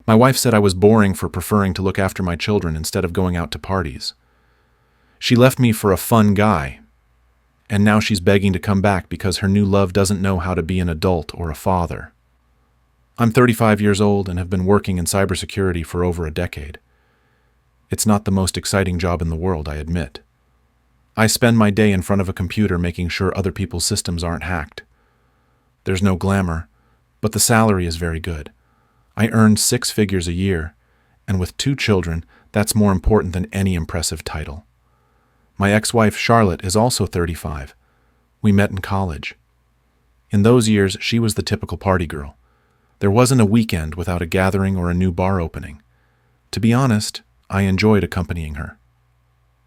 My wife said I was boring for preferring to look after my children instead of going out to parties. She left me for a fun guy, and now she's begging to come back because her new love doesn't know how to be an adult or a father. I'm 35 years old and have been working in cybersecurity for over a decade. It's not the most exciting job in the world, I admit. I spend my day in front of a computer making sure other people's systems aren't hacked. There's no glamour, but the salary is very good. I earn 6 figures a year, and with 2 children, that's more important than any impressive title. My ex-wife, Charlotte, is also 35. We met in college. In those years, she was the typical party girl. There wasn't a weekend without a gathering or a new bar opening. To be honest, I enjoyed accompanying her.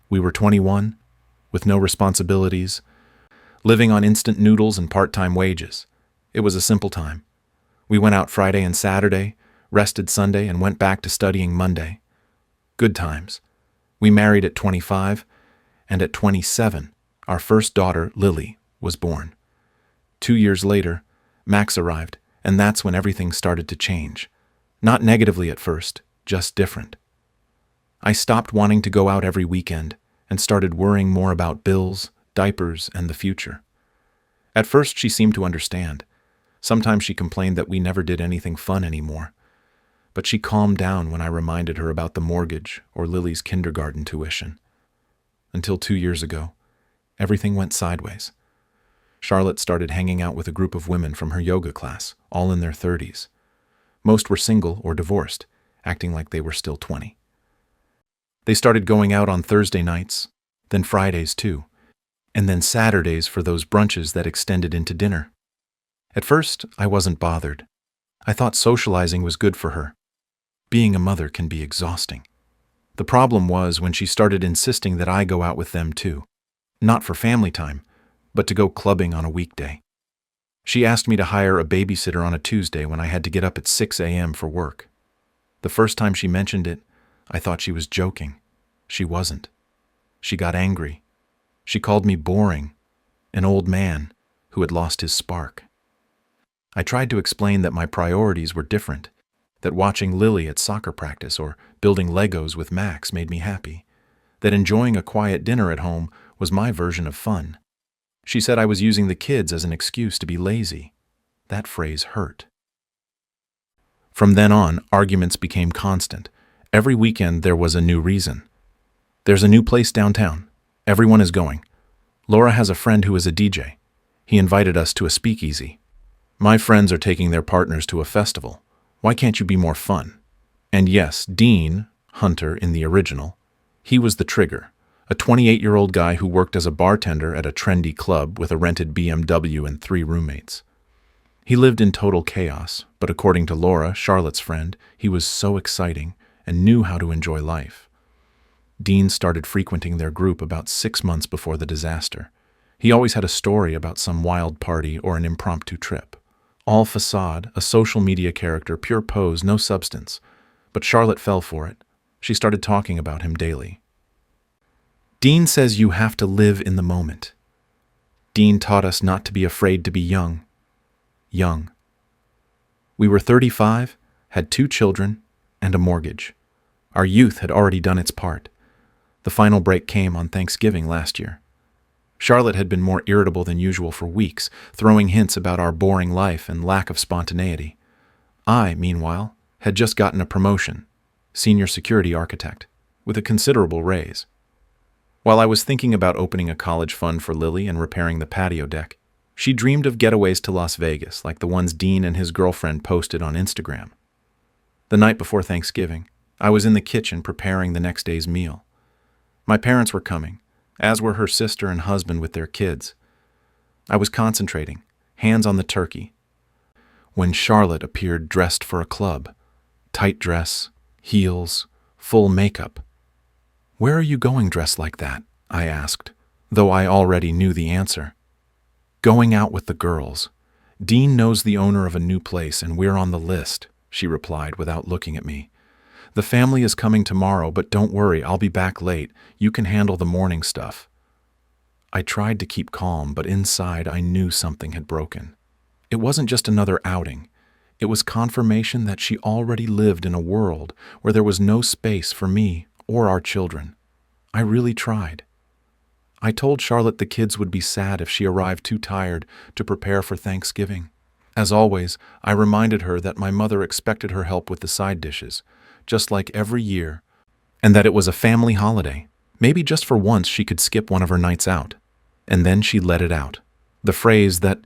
We were 21, with no responsibilities, living on instant noodles and part-time wages. It was a simple time. We went out Friday and Saturday, rested Sunday, and went back to studying Monday. Good times. We married at 25, and at 27, our first daughter, Lily, was born. 2 years later, Max arrived, and that's when everything started to change. Not negatively at first, just different. I stopped wanting to go out every weekend and started worrying more about bills, diapers, and the future. At first, she seemed to understand. Sometimes she complained that we never did anything fun anymore. But she calmed down when I reminded her about the mortgage or Lily's kindergarten tuition. Until 2 years ago, everything went sideways. Charlotte started hanging out with a group of women from her yoga class, all in their 30s. Most were single or divorced, acting like they were still 20. They started going out on Thursday nights, then Fridays too, and then Saturdays for those brunches that extended into dinner. At first, I wasn't bothered. I thought socializing was good for her. Being a mother can be exhausting. The problem was when she started insisting that I go out with them too, not for family time, but to go clubbing on a weekday. She asked me to hire a babysitter on a Tuesday when I had to get up at 6 a.m. for work. The first time she mentioned it, I thought she was joking. She wasn't. She got angry. She called me boring, an old man who had lost his spark. I tried to explain that my priorities were different, that watching Lily at soccer practice or building Legos with Max made me happy, that enjoying a quiet dinner at home was my version of fun. She said I was using the kids as an excuse to be lazy. That phrase hurt. From then on, arguments became constant. Every weekend there was a new reason. There's a new place downtown. Everyone is going. Laura has a friend who is a DJ. He invited us to a speakeasy. My friends are taking their partners to a festival. Why can't you be more fun? And yes, Dean, Hunter in the original, he was the trigger. A 28-year-old guy who worked as a bartender at a trendy club with a rented BMW and 3 roommates. He lived in total chaos, but according to Laura, Charlotte's friend, he was so exciting and knew how to enjoy life. Dean started frequenting their group about 6 months before the disaster. He always had a story about some wild party or an impromptu trip. All facade, a social media character, pure pose, no substance. But Charlotte fell for it. She started talking about him daily. Dean says you have to live in the moment. Dean taught us not to be afraid to be young. Young. We were 35, had 2 children, and a mortgage. Our youth had already done its part. The final break came on Thanksgiving last year. Charlotte had been more irritable than usual for weeks, throwing hints about our boring life and lack of spontaneity. I, meanwhile, had just gotten a promotion, senior security architect, with a considerable raise. While I was thinking about opening a college fund for Lily and repairing the patio deck, she dreamed of getaways to Las Vegas like the ones Dean and his girlfriend posted on Instagram. The night before Thanksgiving, I was in the kitchen preparing the next day's meal. My parents were coming, as were her sister and husband with their kids. I was concentrating, hands on the turkey, when Charlotte appeared dressed for a club. Tight dress, heels, full makeup. "Where are you going dressed like that?" I asked, though I already knew the answer. "Going out with the girls. Dean knows the owner of a new place and we're on the list," she replied without looking at me. "The family is coming tomorrow, but don't worry, I'll be back late. You can handle the morning stuff." I tried to keep calm, but inside I knew something had broken. It wasn't just another outing. It was confirmation that she already lived in a world where there was no space for me or our children. I really tried. I told Charlotte the kids would be sad if she arrived too tired to prepare for Thanksgiving. As always, I reminded her that my mother expected her help with the side dishes, just like every year, and that it was a family holiday. Maybe just for once she could skip one of her nights out. And then she let it out. The phrase that,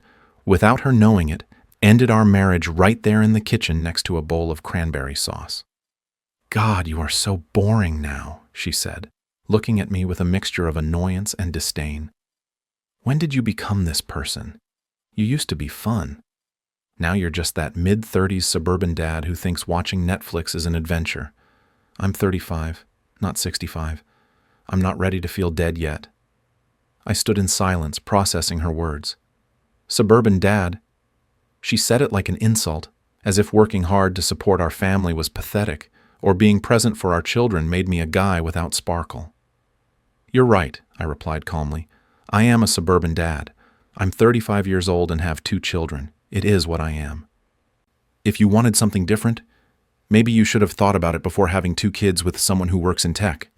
without her knowing it, ended our marriage right there in the kitchen next to a bowl of cranberry sauce. "God, you are so boring now," she said, looking at me with a mixture of annoyance and disdain. "When did you become this person? You used to be fun. Now you're just that mid-30s suburban dad who thinks watching Netflix is an adventure. I'm 35, not 65. I'm not ready to feel dead yet." I stood in silence, processing her words. Suburban dad? She said it like an insult, as if working hard to support our family was pathetic, or being present for our children made me a guy without sparkle. "You're right," I replied calmly. "I am a suburban dad. I'm 35 years old and have 2 children. It is what I am. If you wanted something different, maybe you should have thought about it before having 2 kids with someone who works in tech."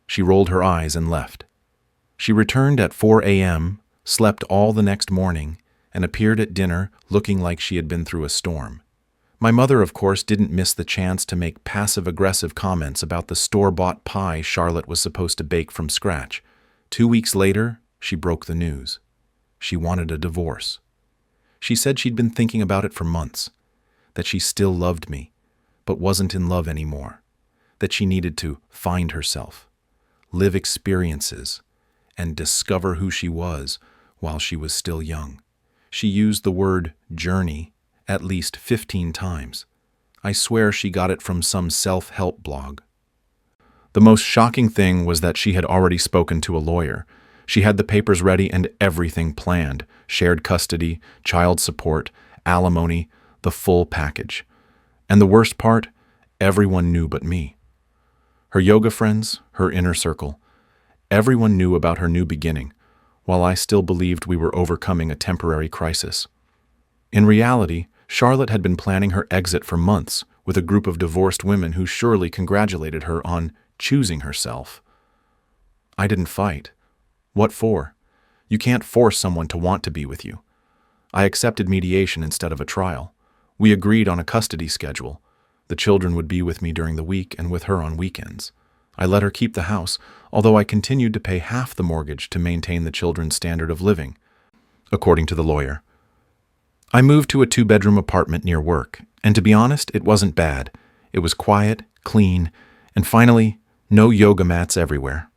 She rolled her eyes and left. She returned at 4 a.m., slept all the next morning, and appeared at dinner looking like she had been through a storm. My mother, of course, didn't miss the chance to make passive-aggressive comments about the store-bought pie Charlotte was supposed to bake from scratch. 2 weeks later, she broke the news. She wanted a divorce. She said she'd been thinking about it for months, that she still loved me, but wasn't in love anymore, that she needed to find herself, live experiences, and discover who she was while she was still young. She used the word journey at least 15 times. I swear she got it from some self-help blog. The most shocking thing was that she had already spoken to a lawyer. She had the papers ready and everything planned: shared custody, child support, alimony, the full package. And the worst part, everyone knew but me. Her yoga friends, her inner circle. Everyone knew about her new beginning, while I still believed we were overcoming a temporary crisis. In reality, Charlotte had been planning her exit for months with a group of divorced women who surely congratulated her on choosing herself. I didn't fight. What for? You can't force someone to want to be with you. I accepted mediation instead of a trial. We agreed on a custody schedule. The children would be with me during the week and with her on weekends. I let her keep the house, although I continued to pay half the mortgage to maintain the children's standard of living, according to the lawyer. I moved to a 2-bedroom apartment near work, and to be honest, it wasn't bad. It was quiet, clean, and finally, no yoga mats everywhere.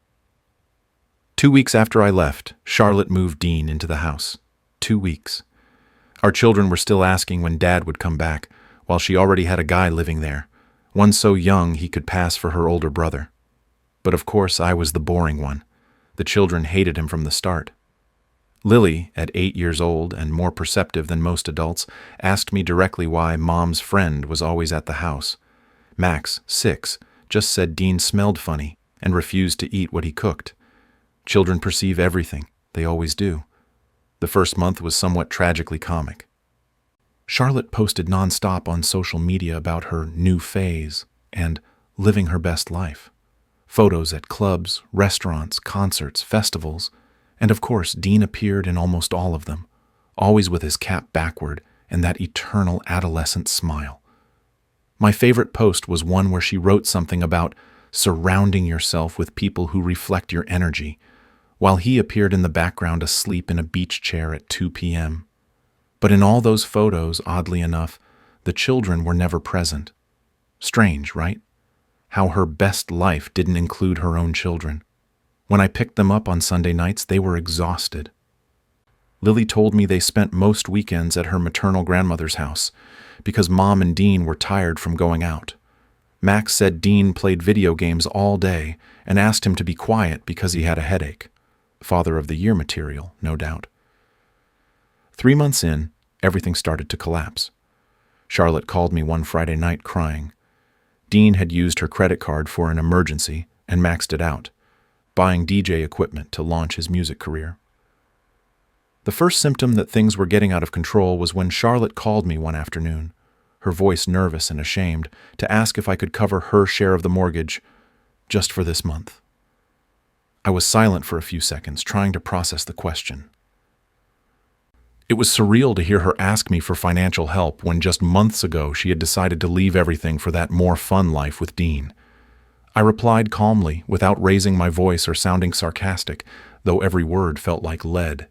2 weeks after I left, Charlotte moved Dean into the house. 2 weeks. Our children were still asking when Dad would come back, while she already had a guy living there, one so young he could pass for her older brother. But of course, I was the boring one. The children hated him from the start. Lily, at 8 years old and more perceptive than most adults, asked me directly why Mom's friend was always at the house. Max, 6, just said Dean smelled funny and refused to eat what he cooked. Children perceive everything. They always do. The first month was somewhat tragically comic. Charlotte posted nonstop on social media about her new phase and living her best life. Photos at clubs, restaurants, concerts, festivals, and of course, Dean appeared in almost all of them, always with his cap backward and that eternal adolescent smile. My favorite post was one where she wrote something about surrounding yourself with people who reflect your energy, while he appeared in the background asleep in a beach chair at 2 p.m. But in all those photos, oddly enough, the children were never present. Strange, right? How her best life didn't include her own children. When I picked them up on Sunday nights, they were exhausted. Lily told me they spent most weekends at her maternal grandmother's house because Mom and Dean were tired from going out. Max said Dean played video games all day and asked him to be quiet because he had a headache. Father of the Year material, no doubt. 3 months in, everything started to collapse. Charlotte called me one Friday night crying. Dean had used her credit card for an emergency and maxed it out, buying DJ equipment to launch his music career. The first symptom that things were getting out of control was when Charlotte called me one afternoon. her voice nervous and ashamed, to ask if I could cover her share of the mortgage just for this month. I was silent for a few seconds, trying to process the question. It was surreal to hear her ask me for financial help when just months ago she had decided to leave everything for that more fun life with Dean. I replied calmly, without raising my voice or sounding sarcastic, though every word felt like lead.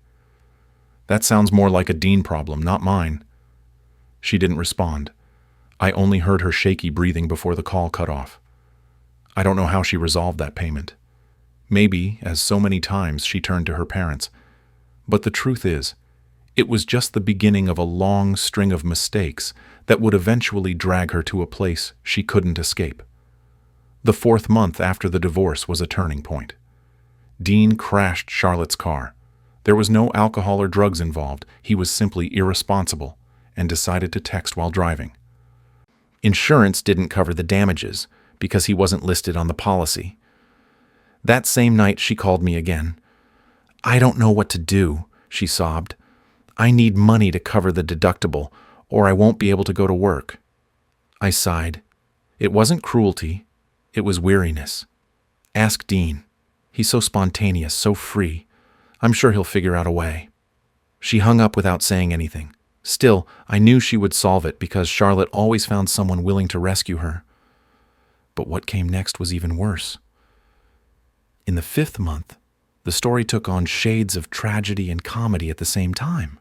That sounds more like a Dean problem, not mine. She didn't respond. I only heard her shaky breathing before the call cut off. I don't know how she resolved that payment. Maybe, as so many times, she turned to her parents. But the truth is, it was just the beginning of a long string of mistakes that would eventually drag her to a place she couldn't escape. The 4th month after the divorce was a turning point. Dean crashed Charlotte's car. There was no alcohol or drugs involved. He was simply irresponsible and decided to text while driving. Insurance didn't cover the damages because he wasn't listed on the policy. That same night, she called me again. "I don't know what to do," she sobbed. "I need money to cover the deductible, or I won't be able to go to work." I sighed. It wasn't cruelty. It was weariness. Ask Dean. He's so spontaneous, so free. I'm sure he'll figure out a way. She hung up without saying anything. Still, I knew she would solve it because Charlotte always found someone willing to rescue her. But what came next was even worse. In the 5th month, the story took on shades of tragedy and comedy at the same time.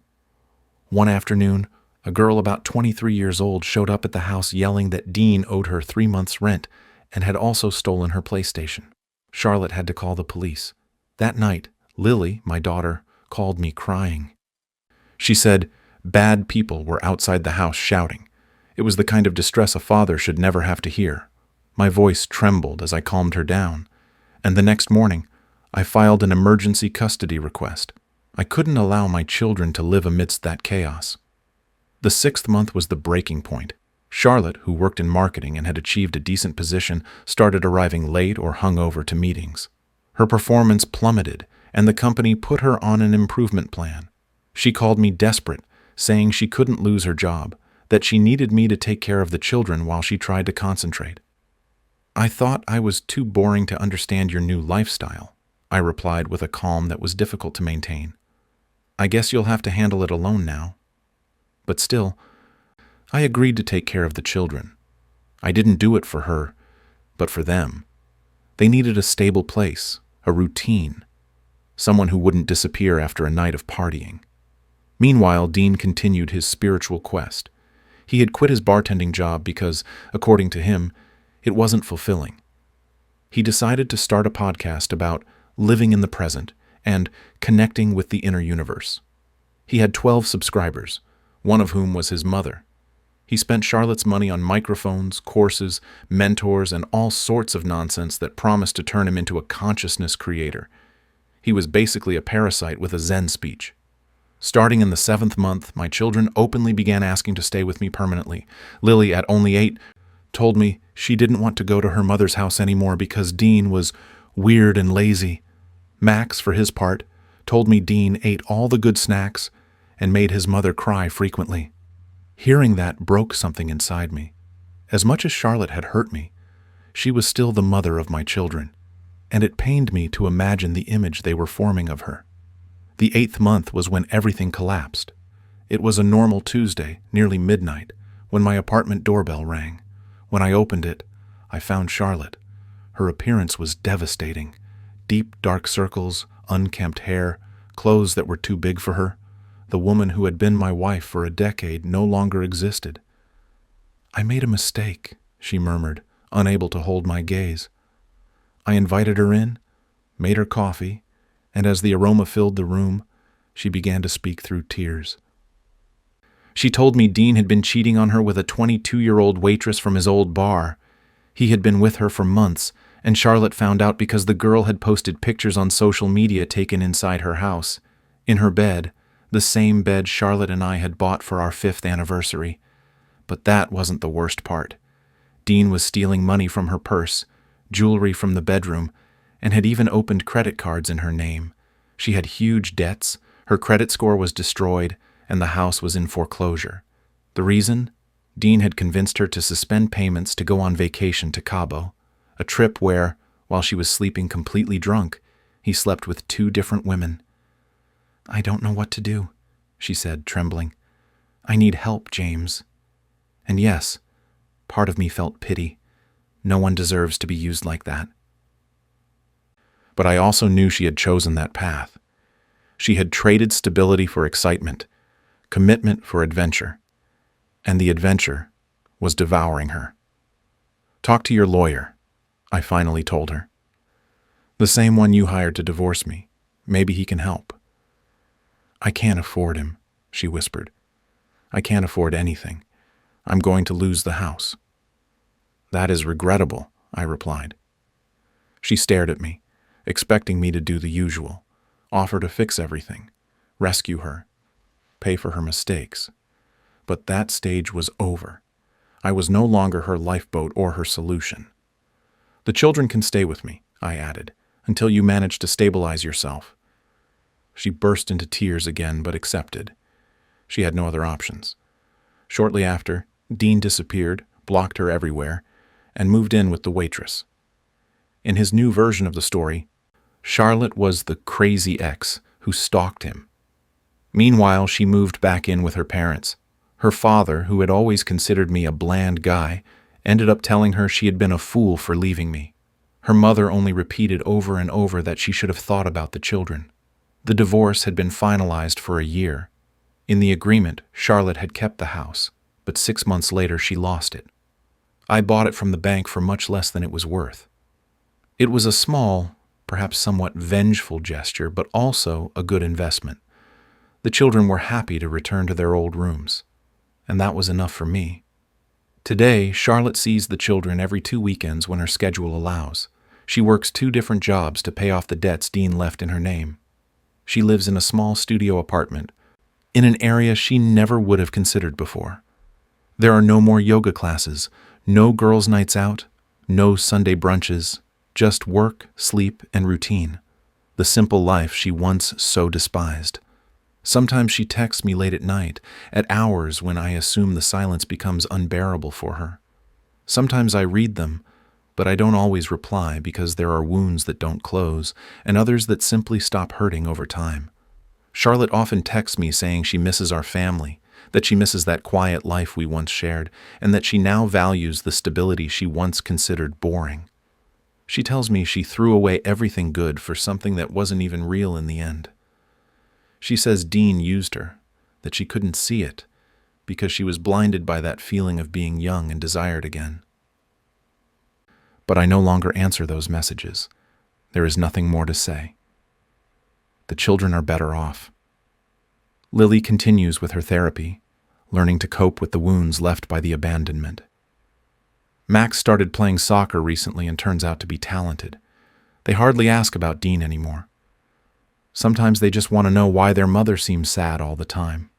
One afternoon, a girl about 23 years old showed up at the house yelling that Dean owed her 3 months' rent and had also stolen her PlayStation. Charlotte had to call the police. That night, Lily, my daughter, called me crying. She said bad people were outside the house shouting. It was the kind of distress a father should never have to hear. My voice trembled as I calmed her down, and the next morning, I filed an emergency custody request. I couldn't allow my children to live amidst that chaos. The 6th month was the breaking point. Charlotte, who worked in marketing and had achieved a decent position, started arriving late or hungover to meetings. Her performance plummeted, and the company put her on an improvement plan. She called me desperate, saying she couldn't lose her job, that she needed me to take care of the children while she tried to concentrate. "I thought I was too boring to understand your new lifestyle," I replied with a calm that was difficult to maintain. "I guess you'll have to handle it alone now." But still, I agreed to take care of the children. I didn't do it for her, but for them. They needed a stable place, a routine, someone who wouldn't disappear after a night of partying. Meanwhile, Dean continued his spiritual quest. He had quit his bartending job because, according to him, it wasn't fulfilling. He decided to start a podcast about living in the present and connecting with the inner universe. He had 12 subscribers, one of whom was his mother. He spent Charlotte's money on microphones, courses, mentors, and all sorts of nonsense that promised to turn him into a consciousness creator. He was basically a parasite with a Zen speech. Starting in the 7th month, my children openly began asking to stay with me permanently. Lily, at only 8, told me she didn't want to go to her mother's house anymore because Dean was weird and lazy. Max, for his part, told me Dean ate all the good snacks and made his mother cry frequently. Hearing that broke something inside me. As much as Charlotte had hurt me, she was still the mother of my children, and it pained me to imagine the image they were forming of her. The 8th month was when everything collapsed. It was a normal Tuesday, nearly midnight, when my apartment doorbell rang. When I opened it, I found Charlotte. Her appearance was devastating. Deep, dark circles, unkempt hair, clothes that were too big for her. The woman who had been my wife for a decade no longer existed. "I made a mistake," she murmured, unable to hold my gaze. I invited her in, made her coffee, and as the aroma filled the room, she began to speak through tears. She told me Dean had been cheating on her with a 22-year-old waitress from his old bar. He had been with her for months, and Charlotte found out because the girl had posted pictures on social media taken inside her house, in her bed, the same bed Charlotte and I had bought for our 5th anniversary. But that wasn't the worst part. Dean was stealing money from her purse, jewelry from the bedroom, and had even opened credit cards in her name. She had huge debts, her credit score was destroyed, and the house was in foreclosure. The reason? Dean had convinced her to suspend payments to go on vacation to Cabo, a trip where, while she was sleeping completely drunk, he slept with 2 different women. "I don't know what to do," she said, trembling. "I need help, James." And yes, part of me felt pity. No one deserves to be used like that. But I also knew she had chosen that path. She had traded stability for excitement, commitment for adventure, and the adventure was devouring her. "Talk to your lawyer," I finally told her. "The same one you hired to divorce me. Maybe he can help." "I can't afford him," she whispered. "I can't afford anything. I'm going to lose the house." "That is regrettable," I replied. She stared at me, expecting me to do the usual, offer to fix everything, rescue her, pay for her mistakes. But that stage was over. I was no longer her lifeboat or her solution. "The children can stay with me," I added, "until you manage to stabilize yourself." She burst into tears again, but accepted. She had no other options. Shortly after, Dean disappeared, blocked her everywhere, and moved in with the waitress. In his new version of the story, Charlotte was the crazy ex who stalked him. Meanwhile, she moved back in with her parents. Her father, who had always considered me a bland guy, ended up telling her she had been a fool for leaving me. Her mother only repeated over and over that she should have thought about the children. The divorce had been finalized for a year. In the agreement, Charlotte had kept the house, but 6 months later she lost it. I bought it from the bank for much less than it was worth. It was a small, perhaps somewhat vengeful gesture, but also a good investment. The children were happy to return to their old rooms, and that was enough for me. Today, Charlotte sees the children every 2 weekends when her schedule allows. She works 2 different jobs to pay off the debts Dean left in her name. She lives in a small studio apartment, in an area she never would have considered before. There are no more yoga classes, no girls' nights out, no Sunday brunches, just work, sleep, and routine. The simple life she once so despised. Sometimes she texts me late at night, at hours when I assume the silence becomes unbearable for her. Sometimes I read them, but I don't always reply because there are wounds that don't close and others that simply stop hurting over time. Charlotte often texts me saying she misses our family, that she misses that quiet life we once shared, and that she now values the stability she once considered boring. She tells me she threw away everything good for something that wasn't even real in the end. She says Dean used her, that she couldn't see it, because she was blinded by that feeling of being young and desired again. But I no longer answer those messages. There is nothing more to say. The children are better off. Lily continues with her therapy, learning to cope with the wounds left by the abandonment. Max started playing soccer recently and turns out to be talented. They hardly ask about Dean anymore. Sometimes they just want to know why their mother seems sad all the time.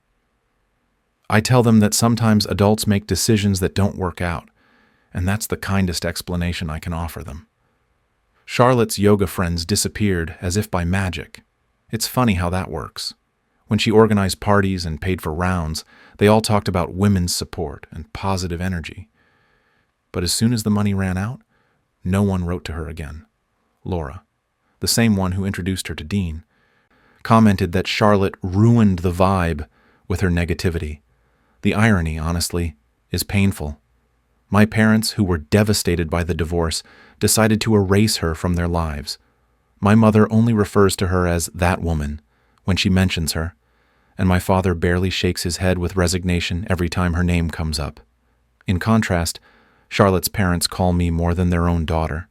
I tell them that sometimes adults make decisions that don't work out, and that's the kindest explanation I can offer them. Charlotte's yoga friends disappeared as if by magic. It's funny how that works. When she organized parties and paid for rounds, they all talked about women's support and positive energy. But as soon as the money ran out, no one wrote to her again. Laura, the same one who introduced her to Dean, commented that Charlotte ruined the vibe with her negativity. The irony, honestly, is painful. My parents, who were devastated by the divorce, decided to erase her from their lives. My mother only refers to her as that woman when she mentions her, and my father barely shakes his head with resignation every time her name comes up. In contrast, Charlotte's parents call me more than their own daughter.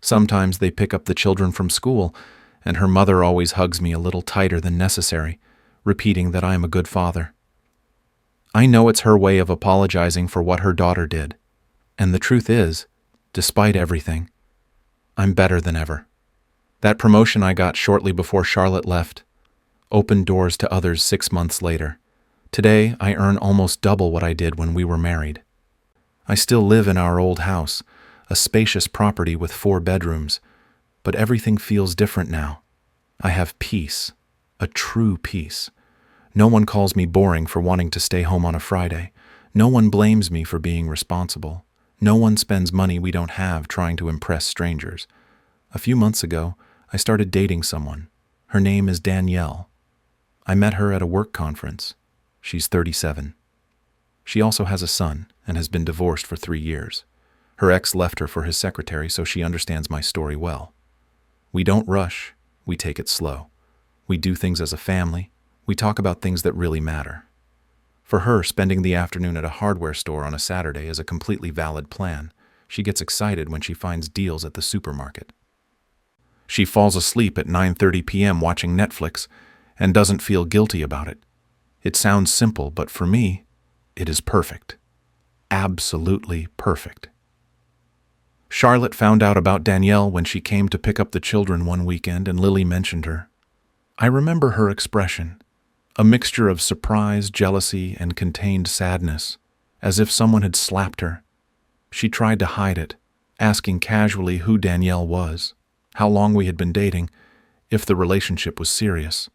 Sometimes they pick up the children from school, and her mother always hugs me a little tighter than necessary, repeating that I am a good father. I know it's her way of apologizing for what her daughter did, and the truth is, despite everything, I'm better than ever. That promotion I got shortly before Charlotte left opened doors to others 6 months later. Today, I earn almost double what I did when we were married. I still live in our old house, a spacious property with 4 bedrooms, but everything feels different now. I have peace, a true peace. No one calls me boring for wanting to stay home on a Friday. No one blames me for being responsible. No one spends money we don't have trying to impress strangers. A few months ago, I started dating someone. Her name is Danielle. I met her at a work conference. She's 37. She also has a son and has been divorced for 3 years. Her ex left her for his secretary, so she understands my story well. We don't rush, we take it slow. We do things as a family. We talk about things that really matter. For her, spending the afternoon at a hardware store on a Saturday is a completely valid plan. She gets excited when she finds deals at the supermarket. She falls asleep at 9:30 p.m. watching Netflix and doesn't feel guilty about it. It sounds simple, but for me, it is perfect. Absolutely perfect. Charlotte found out about Danielle when she came to pick up the children one weekend and Lily mentioned her. I remember her expression, a mixture of surprise, jealousy, and contained sadness, as if someone had slapped her. She tried to hide it, asking casually who Danielle was, how long we had been dating, if the relationship was serious.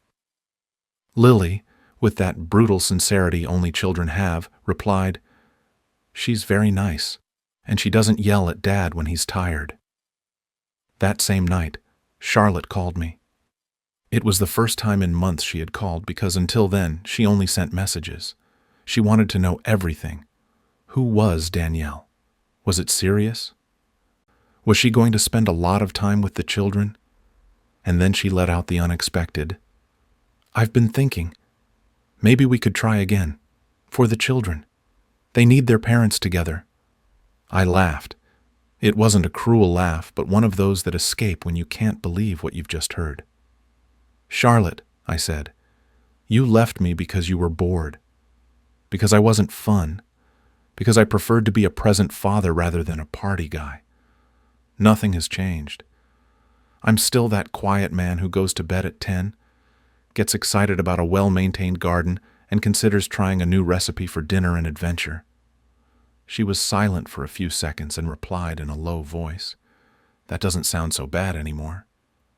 Lily, with that brutal sincerity only children have, replied, "She's very nice, and she doesn't yell at Dad when he's tired." That same night, Charlotte called me. It was the first time in months she had called because until then she only sent messages. She wanted to know everything. Who was Danielle? Was it serious? Was she going to spend a lot of time with the children? And then she let out the unexpected. "I've been thinking, maybe we could try again. For the children. They need their parents together." I laughed. It wasn't a cruel laugh, but one of those that escape when you can't believe what you've just heard. "Charlotte," I said, "you left me because you were bored. Because I wasn't fun. Because I preferred to be a present father rather than a party guy. Nothing has changed. I'm still that quiet man who goes to bed at 10, gets excited about a well-maintained garden, and considers trying a new recipe for dinner and adventure." She was silent for a few seconds and replied in a low voice, "That doesn't sound so bad anymore."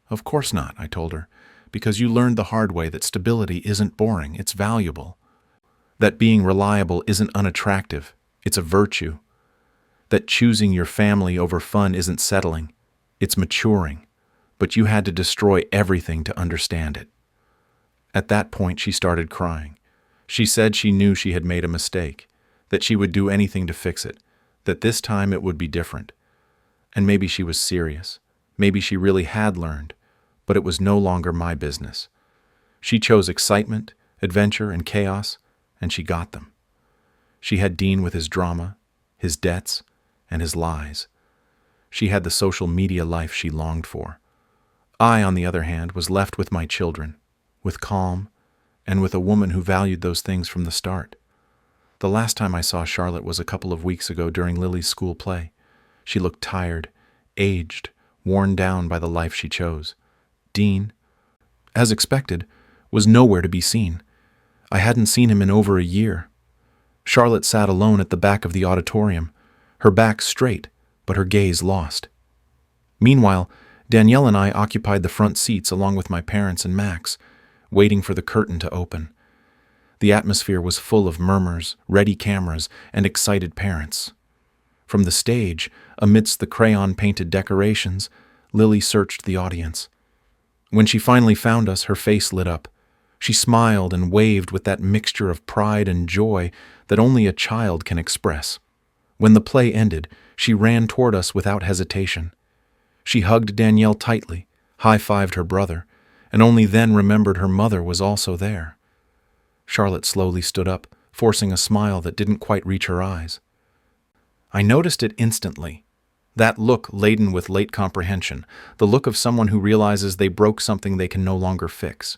"Of course not," I told her, "because you learned the hard way that stability isn't boring, it's valuable. That being reliable isn't unattractive, it's a virtue. That choosing your family over fun isn't settling, it's maturing. But you had to destroy everything to understand it." At that point, she started crying. She said she knew she had made a mistake, that she would do anything to fix it, that this time it would be different. And maybe she was serious. Maybe she really had learned, but it was no longer my business. She chose excitement, adventure, and chaos, and she got them. She had Dean with his drama, his debts, and his lies. She had the social media life she longed for. I, on the other hand, was left with my children, with calm, and with a woman who valued those things from the start. The last time I saw Charlotte was a couple of weeks ago during Lily's school play. She looked tired, aged, worn down by the life she chose. Dean, as expected, was nowhere to be seen. I hadn't seen him in over a year. Charlotte sat alone at the back of the auditorium, her back straight, but her gaze lost. Meanwhile, Danielle and I occupied the front seats along with my parents and Max, waiting for the curtain to open. The atmosphere was full of murmurs, ready cameras, and excited parents. From the stage, amidst the crayon-painted decorations, Lily searched the audience. When she finally found us, her face lit up. She smiled and waved with that mixture of pride and joy that only a child can express. When the play ended, she ran toward us without hesitation. She hugged Danielle tightly, high-fived her brother, and only then remembered her mother was also there. Charlotte slowly stood up, forcing a smile that didn't quite reach her eyes. I noticed it instantly. That look laden with late comprehension, the look of someone who realizes they broke something they can no longer fix.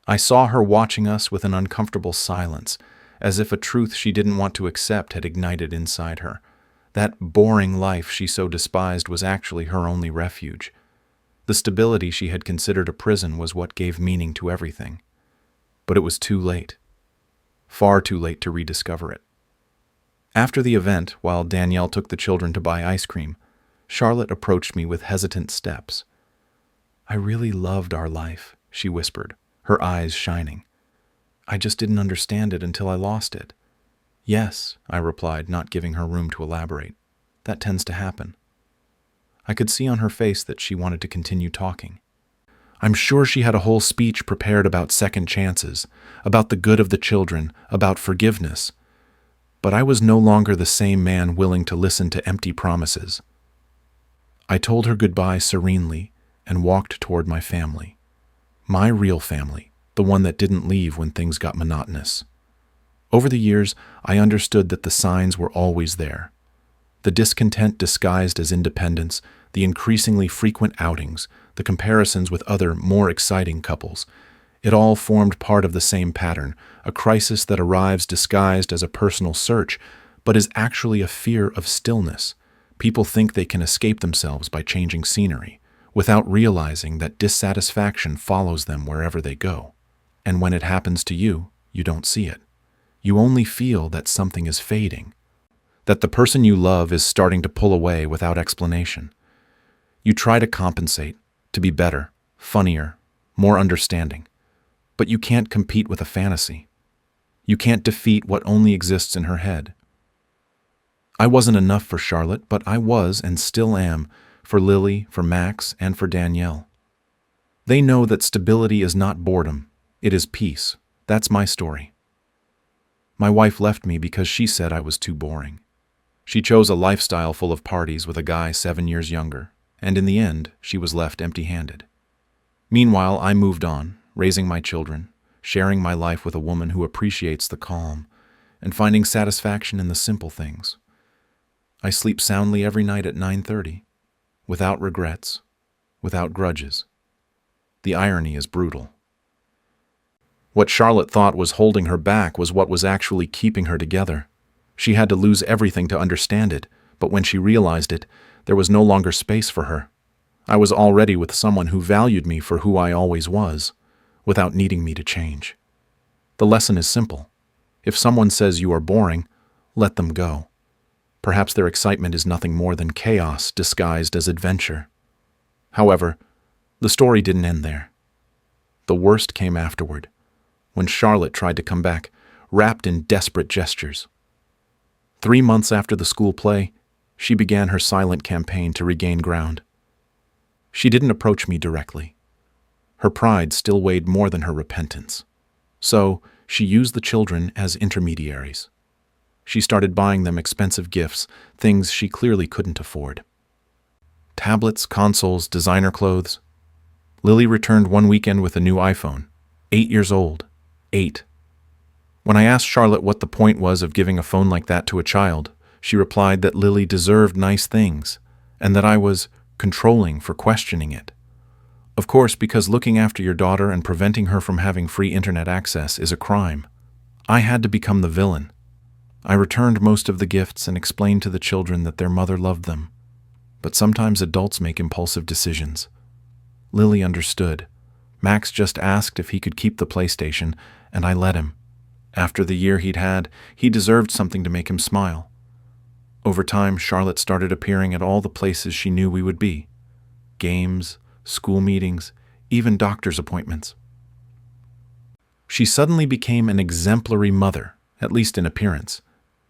I saw her watching us with an uncomfortable silence, as if a truth she didn't want to accept had ignited inside her. That boring life she so despised was actually her only refuge. The stability she had considered a prison was what gave meaning to everything. But it was too late. Far too late to rediscover it. After the event, while Danielle took the children to buy ice cream, Charlotte approached me with hesitant steps. "I really loved our life," she whispered, her eyes shining. "I just didn't understand it until I lost it. Yes, I replied, not giving her room to elaborate. That tends to happen. I could see on her face that she wanted to continue talking. I'm sure she had a whole speech prepared about second chances, about the good of the children, about forgiveness. But I was no longer the same man willing to listen to empty promises. I told her goodbye serenely and walked toward my family. My real family, the one that didn't leave when things got monotonous. Over the years, I understood that the signs were always there. The discontent disguised as independence, the increasingly frequent outings, the comparisons with other, more exciting couples. It all formed part of the same pattern, a crisis that arrives disguised as a personal search, but is actually a fear of stillness. People think they can escape themselves by changing scenery, without realizing that dissatisfaction follows them wherever they go. And when it happens to you, you don't see it. You only feel that something is fading, that the person you love is starting to pull away without explanation. You try to compensate, to be better, funnier, more understanding. But you can't compete with a fantasy. You can't defeat what only exists in her head. I wasn't enough for Charlotte, but I was and still am for Lily, for Max, and for Danielle. They know that stability is not boredom, it is peace. That's my story. My wife left me because she said I was too boring. She chose a lifestyle full of parties with a guy 7 years younger, and in the end, she was left empty-handed. Meanwhile, I moved on, raising my children, sharing my life with a woman who appreciates the calm, and finding satisfaction in the simple things. I sleep soundly every night at 9:30, without regrets, without grudges. The irony is brutal. What Charlotte thought was holding her back was what was actually keeping her together. She had to lose everything to understand it, but when she realized it, there was no longer space for her. I was already with someone who valued me for who I always was, without needing me to change. The lesson is simple. If someone says you are boring, let them go. Perhaps their excitement is nothing more than chaos disguised as adventure. However, the story didn't end there. The worst came afterward, when Charlotte tried to come back, wrapped in desperate gestures. 3 months after the school play, she began her silent campaign to regain ground. She didn't approach me directly. Her pride still weighed more than her repentance. So, she used the children as intermediaries. She started buying them expensive gifts, things she clearly couldn't afford. Tablets, consoles, designer clothes. Lily returned one weekend with a new iPhone, 8 years old. 8. When I asked Charlotte what the point was of giving a phone like that to a child, she replied that Lily deserved nice things, and that I was controlling for questioning it. Of course, because looking after your daughter and preventing her from having free internet access is a crime. I had to become the villain. I returned most of the gifts and explained to the children that their mother loved them. But sometimes adults make impulsive decisions. Lily understood. Max just asked if he could keep the PlayStation, and I let him. After the year he'd had, he deserved something to make him smile. Over time, Charlotte started appearing at all the places she knew we would be. Games, school meetings, even doctor's appointments. She suddenly became an exemplary mother, at least in appearance.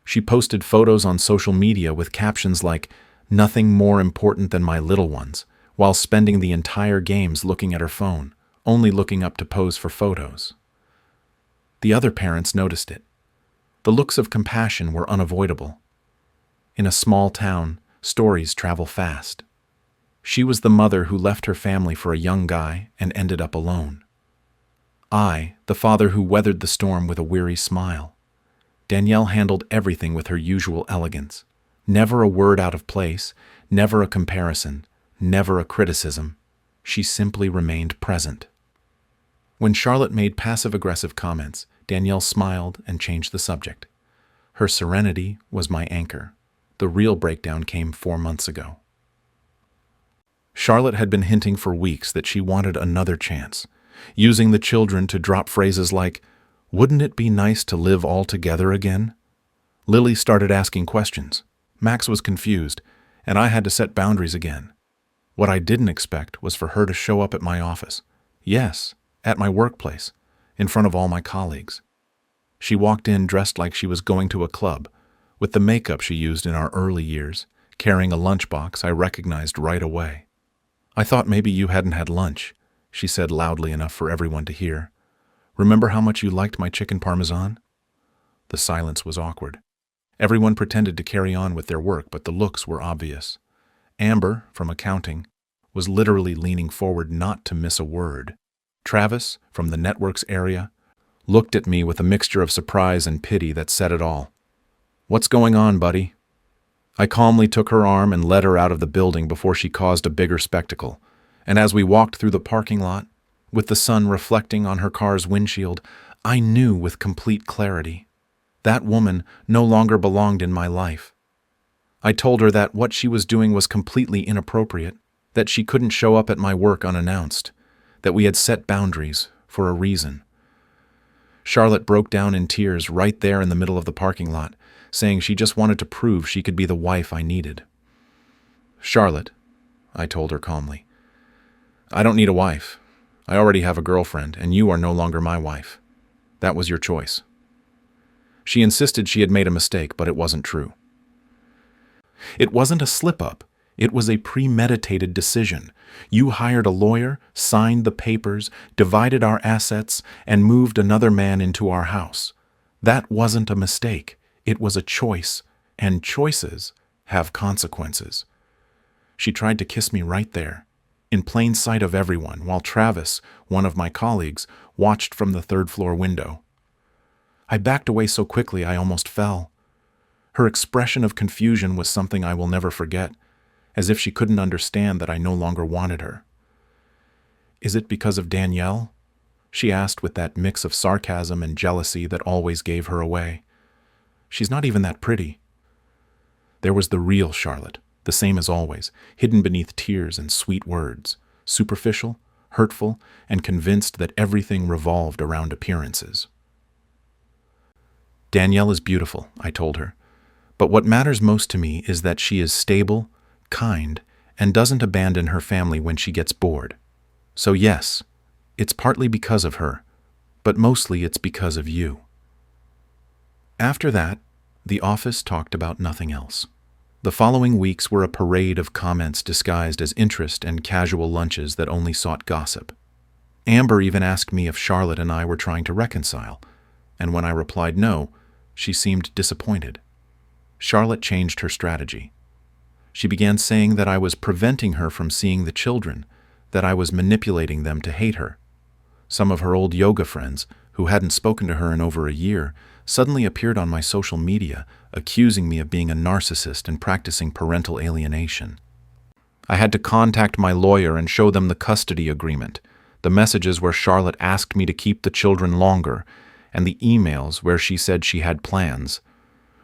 She posted photos on social media with captions like, "Nothing more important than my little ones," while spending the entire games looking at her phone, only looking up to pose for photos. The other parents noticed it. The looks of compassion were unavoidable. In a small town, stories travel fast. She was the mother who left her family for a young guy and ended up alone. I, the father who weathered the storm with a weary smile. Danielle handled everything with her usual elegance. Never a word out of place, never a comparison, never a criticism. She simply remained present. When Charlotte made passive-aggressive comments, Danielle smiled and changed the subject. Her serenity was my anchor. The real breakdown came 4 months ago. Charlotte had been hinting for weeks that she wanted another chance, using the children to drop phrases like, "Wouldn't it be nice to live all together again?" Lily started asking questions. Max was confused, and I had to set boundaries again. What I didn't expect was for her to show up at my office. Yes, at my workplace, in front of all my colleagues. She walked in dressed like she was going to a club, with the makeup she used in our early years, carrying a lunchbox I recognized right away. "I thought maybe you hadn't had lunch," she said loudly enough for everyone to hear. "Remember how much you liked my chicken parmesan?" The silence was awkward. Everyone pretended to carry on with their work, but the looks were obvious. Amber, from accounting, was literally leaning forward not to miss a word. Travis, from the networks area, looked at me with a mixture of surprise and pity that said it all. "What's going on, buddy?" I calmly took her arm and led her out of the building before she caused a bigger spectacle, and as we walked through the parking lot, with the sun reflecting on her car's windshield, I knew with complete clarity that woman no longer belonged in my life. I told her that what she was doing was completely inappropriate, that she couldn't show up at my work unannounced, that we had set boundaries for a reason. Charlotte broke down in tears right there in the middle of the parking lot, saying she just wanted to prove she could be the wife I needed. "Charlotte," I told her calmly, "I don't need a wife. I already have a girlfriend, and you are no longer my wife. That was your choice." She insisted she had made a mistake, but it wasn't true. It wasn't a slip-up. It was a premeditated decision. You hired a lawyer, signed the papers, divided our assets, and moved another man into our house. That wasn't a mistake. It was a choice, and choices have consequences. She tried to kiss me right there, in plain sight of everyone, while Travis, one of my colleagues, watched from the third-floor window. I backed away so quickly I almost fell. Her expression of confusion was something I will never forget, as if she couldn't understand that I no longer wanted her. "Is it because of Danielle?" she asked with that mix of sarcasm and jealousy that always gave her away. "She's not even that pretty." There was the real Charlotte, the same as always, hidden beneath tears and sweet words, superficial, hurtful, and convinced that everything revolved around appearances. "Danielle is beautiful," I told her, "but what matters most to me is that she is stable, kind, and doesn't abandon her family when she gets bored. So yes, it's partly because of her, but mostly it's because of you." After that, the office talked about nothing else. The following weeks were a parade of comments disguised as interest and casual lunches that only sought gossip. Amber even asked me if Charlotte and I were trying to reconcile, and when I replied no, she seemed disappointed. Charlotte changed her strategy. She began saying that I was preventing her from seeing the children, that I was manipulating them to hate her. Some of her old yoga friends, who hadn't spoken to her in over a year, suddenly appeared on my social media, accusing me of being a narcissist and practicing parental alienation. I had to contact my lawyer and show them the custody agreement, the messages where Charlotte asked me to keep the children longer, and the emails where she said she had plans.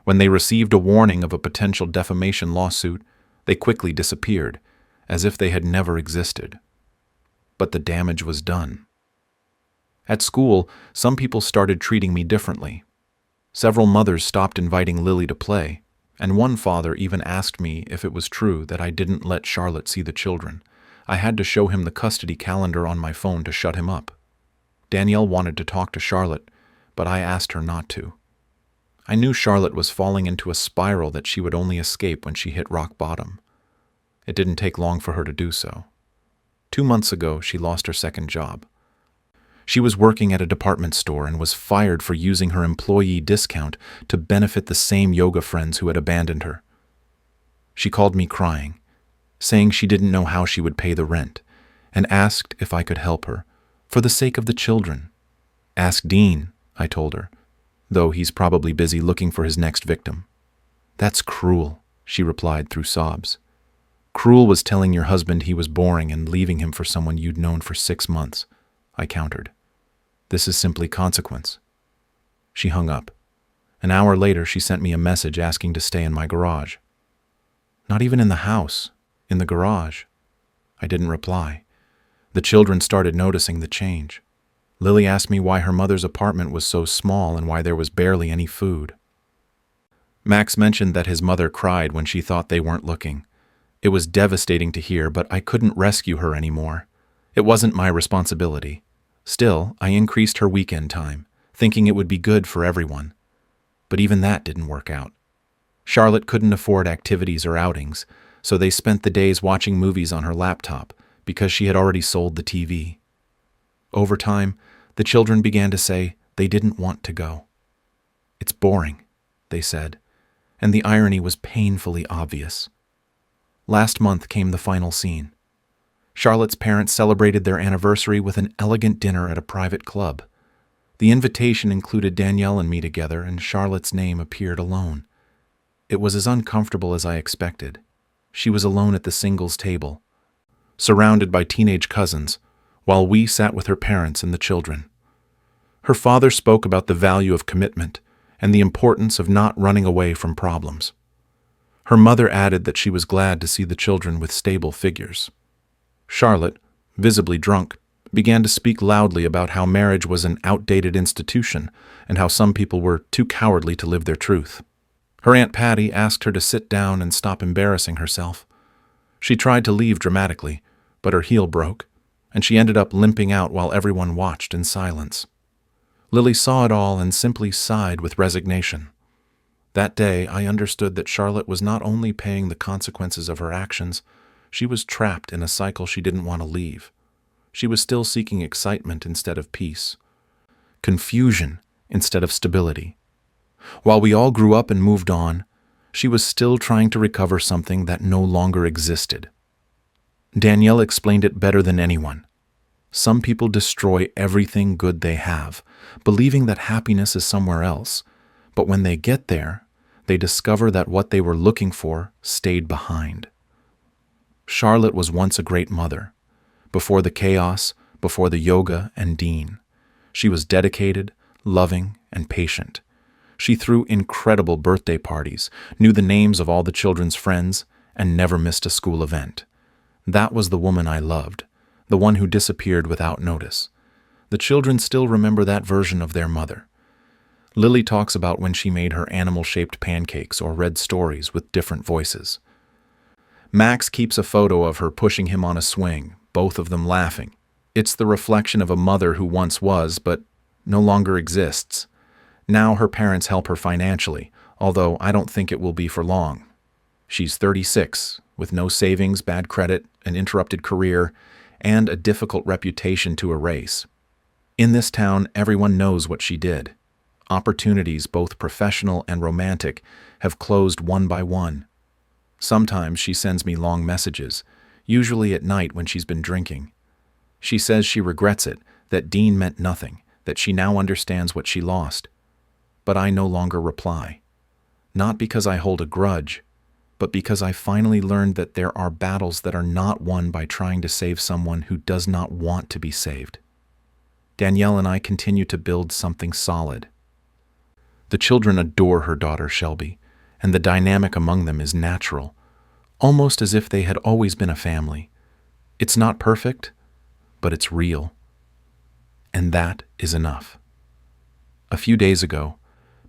When they received a warning of a potential defamation lawsuit, they quickly disappeared, as if they had never existed. But the damage was done. At school, some people started treating me differently. Several mothers stopped inviting Lily to play, and one father even asked me if it was true that I didn't let Charlotte see the children. I had to show him the custody calendar on my phone to shut him up. Danielle wanted to talk to Charlotte, but I asked her not to. I knew Charlotte was falling into a spiral that she would only escape when she hit rock bottom. It didn't take long for her to do so. 2 months ago, she lost her second job. She was working at a department store and was fired for using her employee discount to benefit the same yoga friends who had abandoned her. She called me crying, saying she didn't know how she would pay the rent, and asked if I could help her, for the sake of the children. "Ask Dean," I told her, though he's probably busy looking for his next victim. "That's cruel," she replied through sobs. "Cruel was telling your husband he was boring and leaving him for someone you'd known for 6 months, I countered. "This is simply consequence." She hung up. An hour later, she sent me a message asking to stay in my garage. Not even in the house, in the garage. I didn't reply. The children started noticing the change. Lily asked me why her mother's apartment was so small and why there was barely any food. Max mentioned that his mother cried when she thought they weren't looking. It was devastating to hear, but I couldn't rescue her anymore. It wasn't my responsibility. Still, I increased her weekend time, thinking it would be good for everyone. But even that didn't work out. Charlotte couldn't afford activities or outings, so they spent the days watching movies on her laptop because she had already sold the TV. Over time, the children began to say they didn't want to go. "It's boring," they said, and the irony was painfully obvious. Last month came the final scene. Charlotte's parents celebrated their anniversary with an elegant dinner at a private club. The invitation included Danielle and me together, and Charlotte's name appeared alone. It was as uncomfortable as I expected. She was alone at the singles table, surrounded by teenage cousins, while we sat with her parents and the children. Her father spoke about the value of commitment and the importance of not running away from problems. Her mother added that she was glad to see the children with stable figures. Charlotte, visibly drunk, began to speak loudly about how marriage was an outdated institution and how some people were too cowardly to live their truth. Her Aunt Patty asked her to sit down and stop embarrassing herself. She tried to leave dramatically, but her heel broke, and she ended up limping out while everyone watched in silence. Lily saw it all and simply sighed with resignation. That day, I understood that Charlotte was not only paying the consequences of her actions, she was trapped in a cycle she didn't want to leave. She was still seeking excitement instead of peace, confusion instead of stability. While we all grew up and moved on, she was still trying to recover something that no longer existed. Danielle explained it better than anyone. Some people destroy everything good they have, believing that happiness is somewhere else, but when they get there, they discover that what they were looking for stayed behind. Charlotte was once a great mother. Before the chaos, before the yoga and Dean, she was dedicated, loving, and patient. She threw incredible birthday parties, knew the names of all the children's friends, and never missed a school event. That was the woman I loved, the one who disappeared without notice. The children still remember that version of their mother. Lily talks about when she made her animal-shaped pancakes or read stories with different voices. Max keeps a photo of her pushing him on a swing, both of them laughing. It's the reflection of a mother who once was, but no longer exists. Now her parents help her financially, although I don't think it will be for long. She's 36, with no savings, bad credit, an interrupted career, and a difficult reputation to erase. In this town, everyone knows what she did. Opportunities, both professional and romantic, have closed one by one. Sometimes she sends me long messages, usually at night when she's been drinking. She says she regrets it, that Dean meant nothing, that she now understands what she lost. But I no longer reply. Not because I hold a grudge, but because I finally learned that there are battles that are not won by trying to save someone who does not want to be saved. Danielle and I continue to build something solid. The children adore her daughter Shelby, and the dynamic among them is natural, almost as if they had always been a family. It's not perfect, but it's real. And that is enough. A few days ago,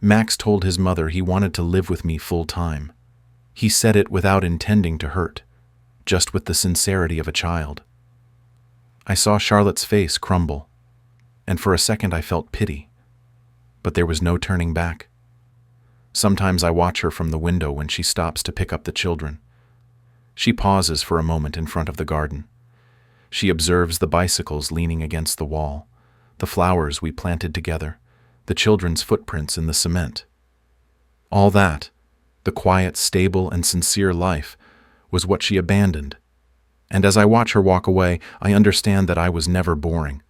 Max told his mother he wanted to live with me full-time. He said it without intending to hurt, just with the sincerity of a child. I saw Charlotte's face crumble, and for a second I felt pity, but there was no turning back. Sometimes I watch her from the window when she stops to pick up the children. She pauses for a moment in front of the garden. She observes the bicycles leaning against the wall, the flowers we planted together, the children's footprints in the cement. All that, the quiet, stable, and sincere life, was what she abandoned. And as I watch her walk away, I understand that I was never boring.